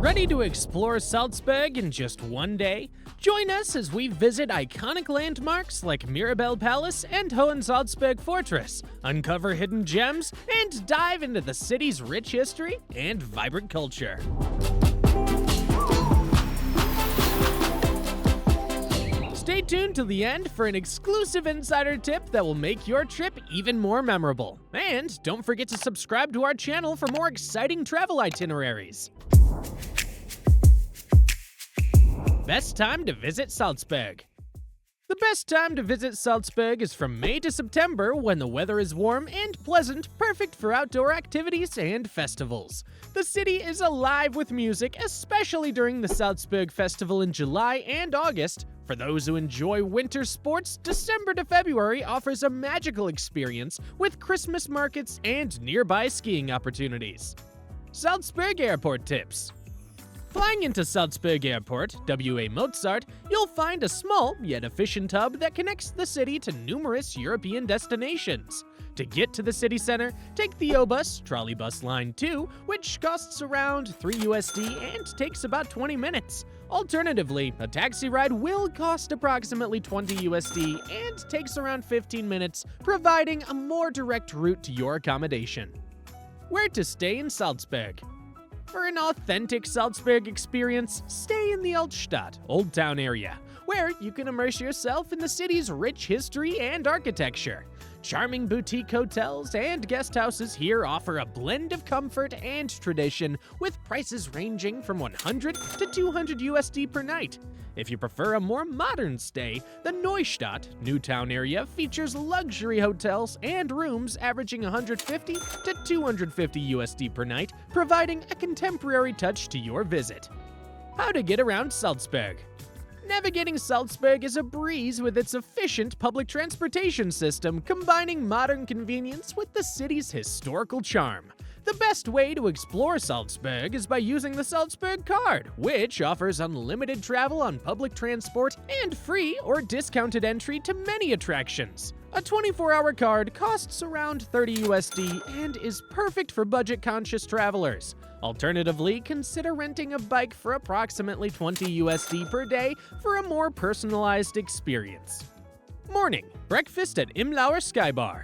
Ready to explore Salzburg in just one day? Join us as we visit iconic landmarks like Mirabell Palace and Hohensalzburg Fortress, uncover hidden gems, and dive into the city's rich history and vibrant culture. Stay tuned to the end for an exclusive insider tip that will make your trip even more memorable. And don't forget to subscribe to our channel for more exciting travel itineraries. Best time to visit Salzburg. The best time to visit Salzburg is from May to September, when the weather is warm and pleasant, perfect for outdoor activities and festivals. The city is alive with music, especially during the Salzburg Festival in July and August. For those who enjoy winter sports, December to February offers a magical experience with Christmas markets and nearby skiing opportunities. Salzburg Airport tips. Flying into Salzburg Airport, W.A. Mozart, you'll find a small yet efficient hub that connects the city to numerous European destinations. To get to the city center, take the O-Bus, Trolleybus Line 2, which costs around $3 and takes about 20 minutes. Alternatively, a taxi ride will cost approximately $20 and takes around 15 minutes, providing a more direct route to your accommodation. Where to stay in Salzburg? For an authentic Salzburg experience, stay in the Altstadt, Old Town area, where you can immerse yourself in the city's rich history and architecture. Charming boutique hotels and guest houses here offer a blend of comfort and tradition, with prices ranging from $100 to $200 per night. If you prefer a more modern stay, the Neustadt, Newtown area features luxury hotels and rooms averaging $150 to $250 per night, providing a contemporary touch to your visit. How to get around Salzburg. Navigating Salzburg is a breeze with its efficient public transportation system, combining modern convenience with the city's historical charm. The best way to explore Salzburg is by using the Salzburg card, which offers unlimited travel on public transport and free or discounted entry to many attractions. A 24-hour card costs around $30 and is perfect for budget-conscious travelers. Alternatively, consider renting a bike for approximately $20 per day for a more personalized experience. Morning breakfast at Imlauer SkyBar.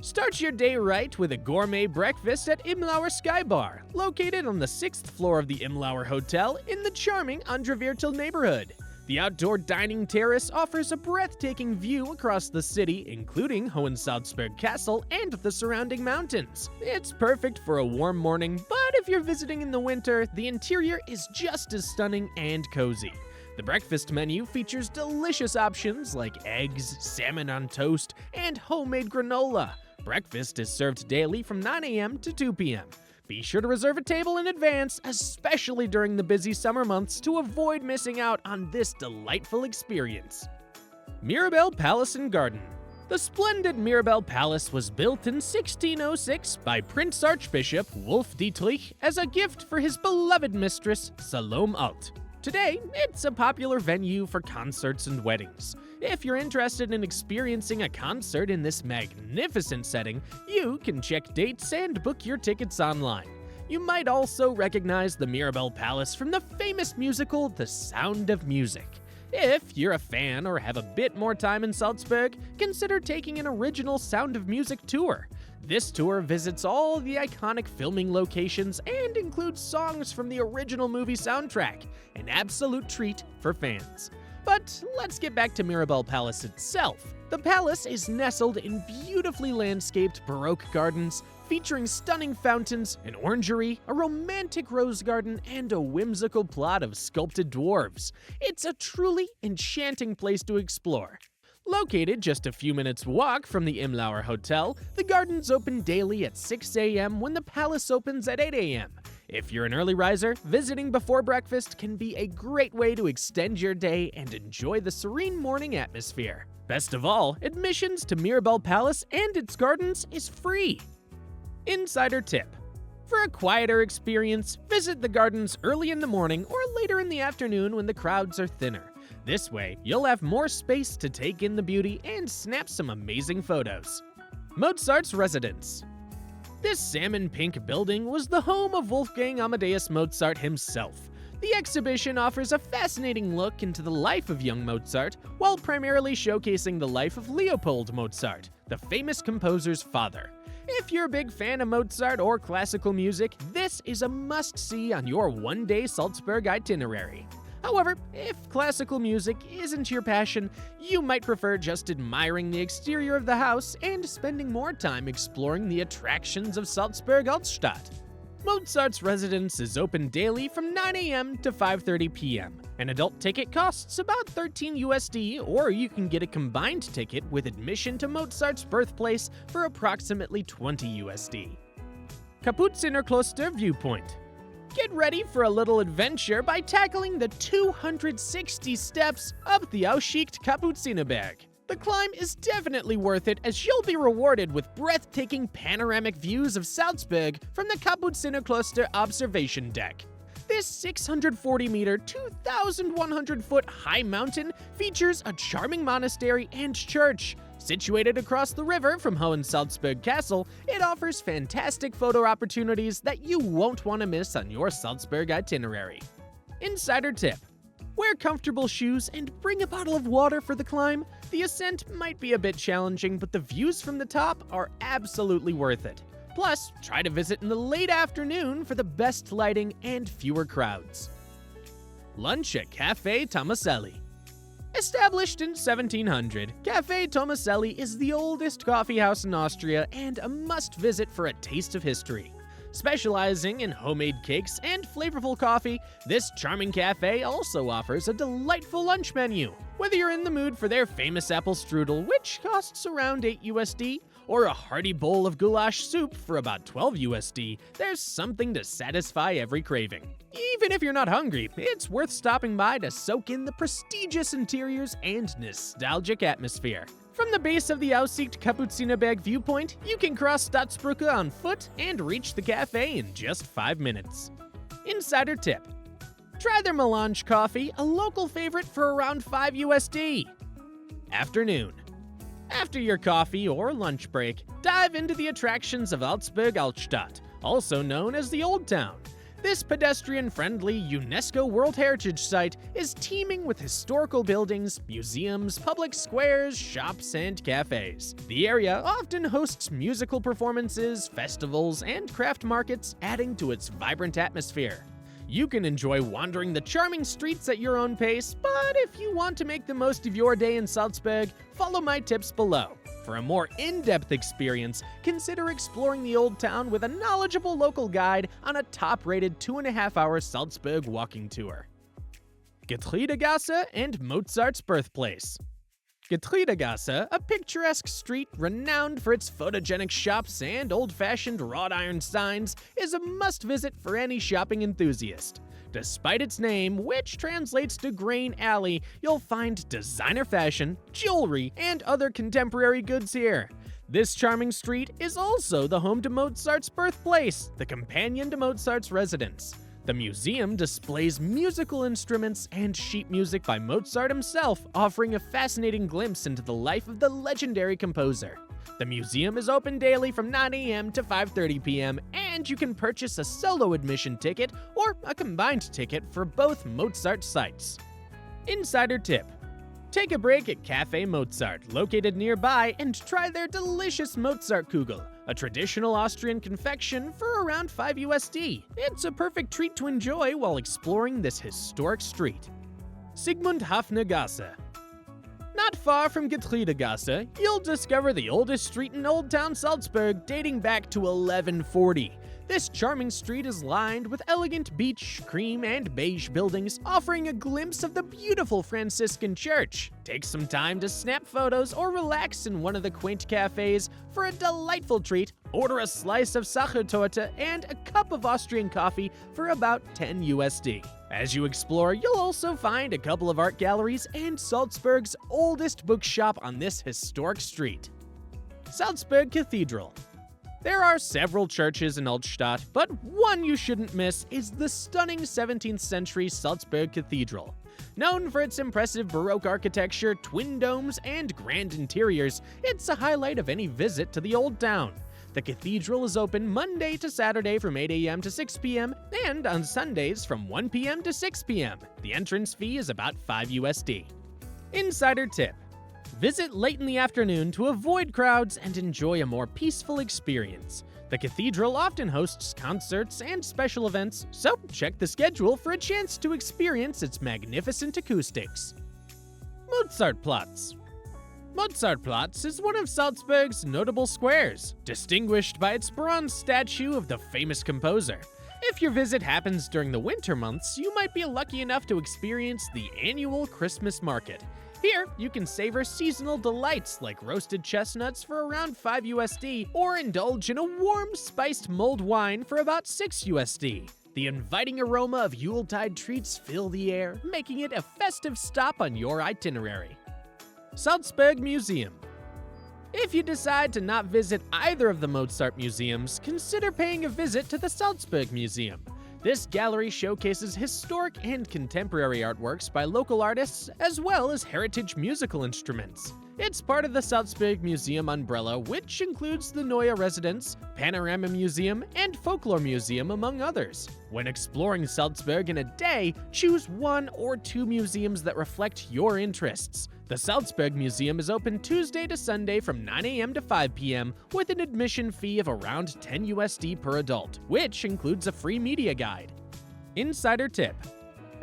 Start your day right with a gourmet breakfast at Imlauer SkyBar, located on the 6th floor of the Imlauer Hotel in the charming Andreviertel neighborhood. The outdoor dining terrace offers a breathtaking view across the city, including Hohensalzburg Castle and the surrounding mountains. It's perfect for a warm morning, but if you're visiting in the winter, the interior is just as stunning and cozy. The breakfast menu features delicious options like eggs, salmon on toast, and homemade granola. Breakfast is served daily from 9 a.m. to 2 p.m. Be sure to reserve a table in advance, especially during the busy summer months, to avoid missing out on this delightful experience. Mirabell Palace and Garden. The splendid Mirabell Palace was built in 1606 by Prince Archbishop Wolf Dietrich as a gift for his beloved mistress, Salome Alt. Today, it's a popular venue for concerts and weddings. If you're interested in experiencing a concert in this magnificent setting, you can check dates and book your tickets online. You might also recognize the Mirabell Palace from the famous musical The Sound of Music. If you're a fan or have a bit more time in Salzburg, consider taking an original Sound of Music tour. This tour visits all the iconic filming locations and includes songs from the original movie soundtrack, an absolute treat for fans. But let's get back to Mirabell Palace itself. The palace is nestled in beautifully landscaped Baroque gardens, featuring stunning fountains, an orangery, a romantic rose garden, and a whimsical plot of sculpted dwarves. It's a truly enchanting place to explore. Located just a few minutes' walk from the Imlauer Hotel, the gardens open daily at 6 a.m. when the palace opens at 8 a.m. If you're an early riser, visiting before breakfast can be a great way to extend your day and enjoy the serene morning atmosphere. Best of all, admissions to Mirabell Palace and its gardens is free. Insider tip. For a quieter experience, visit the gardens early in the morning or later in the afternoon when the crowds are thinner. This way, you'll have more space to take in the beauty and snap some amazing photos. Mozart's residence. This salmon pink building was the home of Wolfgang Amadeus Mozart himself. The exhibition offers a fascinating look into the life of young Mozart, while primarily showcasing the life of Leopold Mozart, the famous composer's father. If you're a big fan of Mozart or classical music, this is a must-see on your one-day Salzburg itinerary. However, if classical music isn't your passion, you might prefer just admiring the exterior of the house and spending more time exploring the attractions of SALZBURG Austria. Mozart's residence is open daily from 9 a.m. to 5:30 p.m. An adult ticket costs about $13 or you can get a combined ticket with admission to Mozart's birthplace for approximately $20. Kapuzinerkloster Viewpoint. Get ready for a little adventure by tackling the 260 steps up the Ausgeschichte Kapuzinerberg. The climb is definitely worth it, as you'll be rewarded with breathtaking panoramic views of Salzburg from the Kapuzinerkloster observation deck. This 640-meter, 2,100-foot high mountain features a charming monastery and church. Situated across the river from Hohensalzburg Castle, it offers fantastic photo opportunities that you won't want to miss on your Salzburg itinerary. Insider tip: wear comfortable shoes and bring a bottle of water for the climb. The ascent might be a bit challenging, but the views from the top are absolutely worth it. Plus, try to visit in the late afternoon for the best lighting and fewer crowds. Lunch at Café Tomaselli. Established in 1700, Café Tomaselli is the oldest coffee house in Austria and a must-visit for a taste of history. Specializing in homemade cakes and flavorful coffee, this charming cafe also offers a delightful lunch menu. Whether you're in the mood for their famous apple strudel, which costs around $8, or a hearty bowl of goulash soup for about $12, there's something to satisfy every craving. Even if you're not hungry, it's worth stopping by to soak in the prestigious interiors and nostalgic atmosphere. From the base of the Aussicht Kapuzinerberg viewpoint, you can cross Staatsbrücke on foot and reach the cafe in just 5 minutes. Insider tip: try their melange coffee, a local favorite for around $5. Afternoon. After your coffee or lunch break, dive into the attractions of Salzburg Altstadt, also known as the Old Town. This pedestrian-friendly UNESCO World Heritage Site is teeming with historical buildings, museums, public squares, shops, and cafes. The area often hosts musical performances, festivals, and craft markets, adding to its vibrant atmosphere. You can enjoy wandering the charming streets at your own pace, but if you want to make the most of your day in Salzburg, follow my tips below. For a more in-depth experience, consider exploring the Old Town with a knowledgeable local guide on a top-rated 2.5-hour Salzburg walking tour. Getreidegasse and Mozart's birthplace. Getreidegasse, a picturesque street renowned for its photogenic shops and old-fashioned wrought iron signs, is a must-visit for any shopping enthusiast. Despite its name, which translates to Grain Alley, you'll find designer fashion, jewelry, and other contemporary goods here. This charming street is also the home to Mozart's birthplace, the companion to Mozart's residence. The museum displays musical instruments and sheet music by Mozart himself, offering a fascinating glimpse into the life of the legendary composer. The museum is open daily from 9 a.m. to 5:30 p.m., and you can purchase a solo admission ticket or a combined ticket for both Mozart sites. Insider tip: take a break at Café Mozart, located nearby, and try their delicious Mozartkugel, a traditional Austrian confection for around $5. It's a perfect treat to enjoy while exploring this historic street. Sigmund-Hafner-Gasse. Not far from Getreidegasse, you'll discover the oldest street in Old Town Salzburg, dating back to 1140. This charming street is lined with elegant beige, cream, and beige buildings, offering a glimpse of the beautiful Franciscan church. Take some time to snap photos or relax in one of the quaint cafes. For a delightful treat, order a slice of Sachertorte and a cup of Austrian coffee for about $10. As you explore, you'll also find a couple of art galleries and Salzburg's oldest bookshop on this historic street. Salzburg Cathedral. There are several churches in Altstadt, but one you shouldn't miss is the stunning 17th century Salzburg Cathedral. Known for its impressive Baroque architecture, twin domes, and grand interiors, it's a highlight of any visit to the Old Town. The cathedral is open Monday to Saturday from 8 a.m. to 6 p.m. and on Sundays from 1 p.m. to 6 p.m. The entrance fee is about $5. Insider tip: visit late in the afternoon to avoid crowds and enjoy a more peaceful experience. The cathedral often hosts concerts and special events, so check the schedule for a chance to experience its magnificent acoustics. Mozartplatz. Mozartplatz is one of Salzburg's notable squares, distinguished by its bronze statue of the famous composer. If your visit happens during the winter months, you might be lucky enough to experience the annual Christmas market. Here, you can savor seasonal delights like roasted chestnuts for around $5 or indulge in a warm, spiced mulled wine for about $6. The inviting aroma of Yuletide treats fill the air, making it a festive stop on your itinerary. Salzburg Museum. If you decide to not visit either of the Mozart museums, consider paying a visit to the Salzburg Museum. This gallery showcases historic and contemporary artworks by local artists, as well as heritage musical instruments. It's part of the Salzburg Museum umbrella, which includes the Neue Residence, Panorama Museum, and Folklore Museum, among others. When exploring Salzburg in a day, choose 1 or 2 museums that reflect your interests. The Salzburg Museum is open Tuesday to Sunday from 9 a.m. to 5 p.m. with an admission fee of around $10 per adult, which includes a free media guide. Insider tip: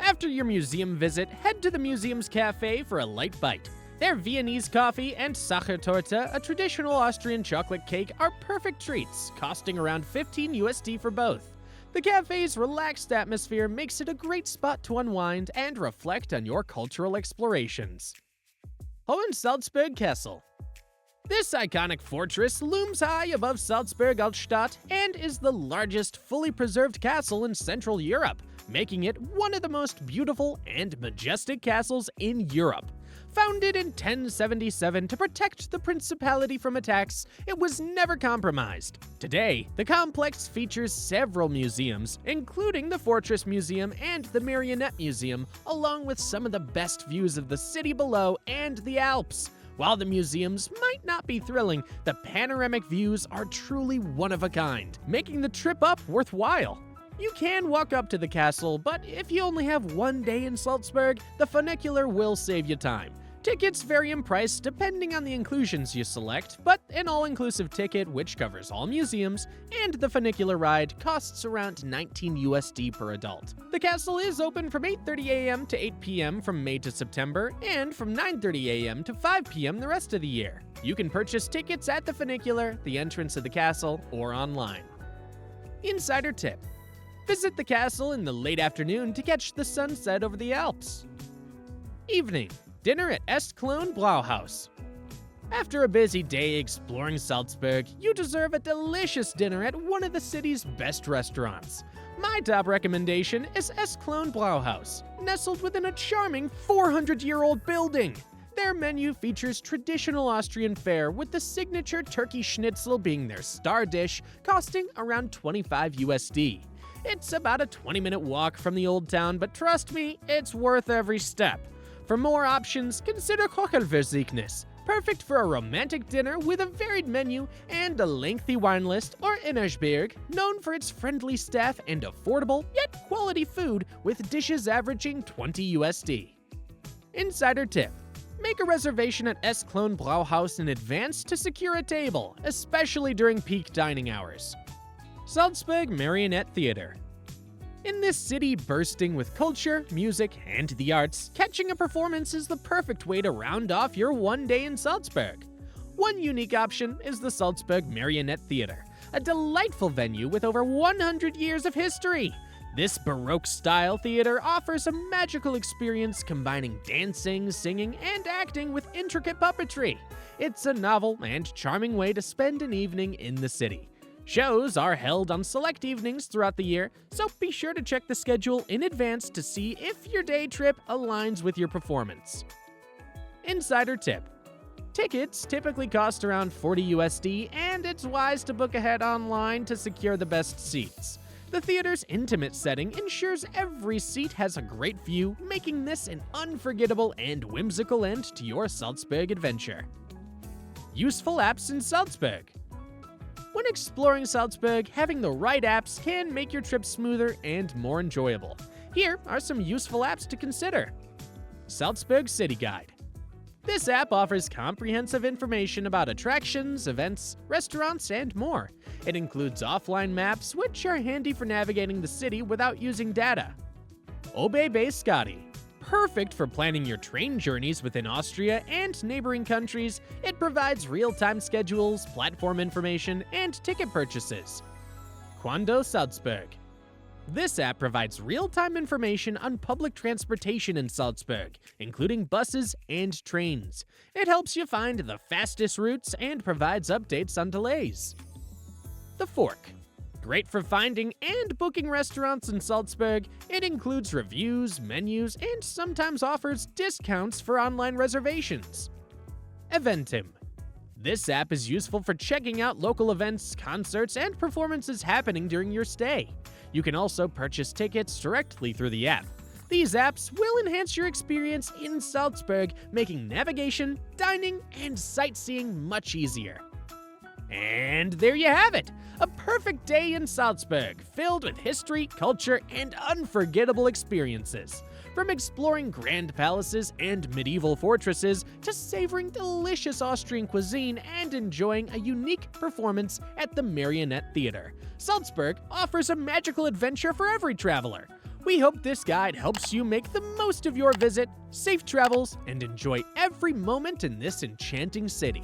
after your museum visit, head to the museum's Café for a light bite. Their Viennese coffee and Sachertorte, a traditional Austrian chocolate cake, are perfect treats, costing around $15 for both. The cafe's relaxed atmosphere makes it a great spot to unwind and reflect on your cultural explorations. Hohensalzburg Castle. This iconic fortress looms high above Salzburg Altstadt and is the largest fully preserved castle in Central Europe, making it one of the most beautiful and majestic castles in Europe. Founded in 1077 to protect the principality from attacks, it was never compromised. Today, the complex features several museums, including the Fortress Museum and the Marionette Museum, along with some of the best views of the city below and the Alps. While the museums might not be thrilling, the panoramic views are truly one of a kind, making the trip up worthwhile. You can walk up to the castle, but if you only have one day in Salzburg, the funicular will save you time. Tickets vary in price depending on the inclusions you select, but an all-inclusive ticket, which covers all museums, and the funicular ride costs around $19 per adult. The castle is open from 8:30 a.m. to 8 p.m. from May to September, and from 9:30 a.m. to 5 p.m. the rest of the year. You can purchase tickets at the funicular, the entrance of the castle, or online. Insider tip: visit the castle in the late afternoon to catch the sunset over the Alps. Evening. Dinner at Brauhaus. After a busy day exploring Salzburg, you deserve a delicious dinner at one of the city's best restaurants. My top recommendation is Brauhaus, nestled within a charming 400-year-old building. Their menu features traditional Austrian fare, with the signature turkey schnitzel being their star dish, costing around $25. It's about a 20-minute walk from the old town, but trust me, it's worth every step. For more options, consider Kocherversichnis, perfect for a romantic dinner with a varied menu and a lengthy wine list, or Innersberg, known for its friendly staff and affordable yet quality food with dishes averaging $20. Insider tip: make a reservation at Brauhaus in advance to secure a table, especially during peak dining hours. Salzburg Marionette Theater. In this city bursting with culture, music, and the arts, catching a performance is the perfect way to round off your one day in Salzburg. One unique option is the Salzburg Marionette Theater, a delightful venue with over 100 years of history. This Baroque-style theater offers a magical experience combining dancing, singing, and acting with intricate puppetry. It's a novel and charming way to spend an evening in the city. Shows are held on select evenings throughout the year, so be sure to check the schedule in advance to see if your day trip aligns with your performance. Insider tip: tickets typically cost around $40, and it's wise to book ahead online to secure the best seats. The theater's intimate setting ensures every seat has a great view, making this an unforgettable and whimsical end to your Salzburg adventure. Useful apps in Salzburg. When exploring Salzburg, having the right apps can make your trip smoother and more enjoyable. Here are some useful apps to consider. Salzburg City Guide. This app offers comprehensive information about attractions, events, restaurants, and more. It includes offline maps, which are handy for navigating the city without using data. Obebe Scotty. Perfect for planning your train journeys within Austria and neighboring countries, it provides real-time schedules, platform information, and ticket purchases. Quando Salzburg. This app provides real-time information on public transportation in Salzburg, including buses and trains. It helps you find the fastest routes and provides updates on delays. The Fork. Great for finding and booking restaurants in Salzburg, it includes reviews, menus, and sometimes offers discounts for online reservations. Eventim. This app is useful for checking out local events, concerts, and performances happening during your stay. You can also purchase tickets directly through the app. These apps will enhance your experience in Salzburg, making navigation, dining, and sightseeing much easier. And there you have it! A perfect day in Salzburg, filled with history, culture, and unforgettable experiences. From exploring grand palaces and medieval fortresses to savoring delicious Austrian cuisine and enjoying a unique performance at the Marionette Theater, Salzburg offers a magical adventure for every traveler. We hope this guide helps you make the most of your visit, safe travels, and enjoy every moment in this enchanting city.